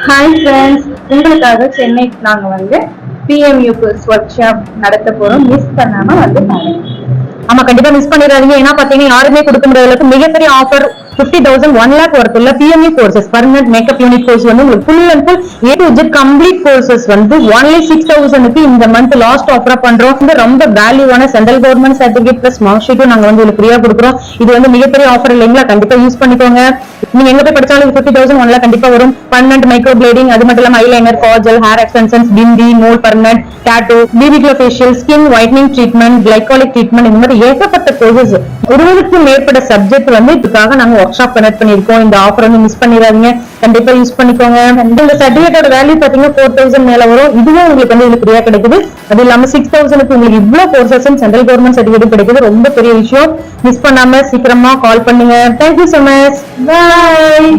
Hi friends, உங்களுக்காக சென்னை நாங்க வந்து பிஎம்யூ ஒர்க் ஷாப் நடத்த போறோம். மிஸ் பண்ணாம வந்து பாருங்க. ஆமா, கண்டிப்பா மிஸ் பண்ணிடாதீங்க. ஏன்னா பாத்தீங்கன்னா யாருமே கொடுக்க முடியாத அளவுக்கு மிகப்பெரிய ஆஃபர் 50,000 1 lakh worth உள்ள PMU courses permanent makeup unit course வந்து உங்களுக்கு full and full A to Z complete courses வந்து only 6,000க்கு இந்த மந்த் லாஸ்ட் ஆஃபரா பண்றோம். இது ரொம்ப வேல்யூவான central government certificate plus mark ஷீட்டும் நாங்க வந்து உங்களுக்கு ஃப்ரீயா கொடுக்குறோம். இது வந்து மிகப்பெரிய ஆஃபர் இல்லைங்களா? கண்டிப்பா யூஸ் பண்ணிக்கோங்க. நீங்க எங்க போய் படிச்சாலும் 50,000 1 lakh கண்டிப்பா வரும். பர்மனன்ட் மைக்ரோ பிளேடிங், அது மட்டும் இல்லாம eyeliner, kajal, hair extensions, bindi, mole permanent, tattoo, BB glow facial, skin whitening treatment, glycolic treatment, இந்த மாதிரி ஏகப்பட்ட கோர்சஸ் 20க்கும் மேற்பட்ட சப்ஜெக்ட் வந்து இதுக்காக நாங்க ஒர்க் ஷாப் கனெக்ட் பண்ணிருக்கோம். இந்த ஆஃபர் வந்து மிஸ் பண்ணிடாதீங்க, கண்டிப்பா யூஸ் பண்ணிக்கோங்க. இந்த சர்டிபிகேட்டோட வேல்யூ பாத்தீங்கன்னா 4,000 மேல வரும். இதுவும் உங்களுக்கு வந்து இதுக்கு ஃப்ரீயா கிடைக்குது. அது இல்லாம 6,000க்கு உங்களுக்கு இவ்வளவு கோர்சஸ் சென்ட்ரல் கவர்மெண்ட் சர்டிபிகேட் கிடைக்குது. ரொம்ப பெரிய விஷயம். மிஸ் பண்ணாம சீக்கிரமா கால் பண்ணுங்க. Thank you so much. பாய்.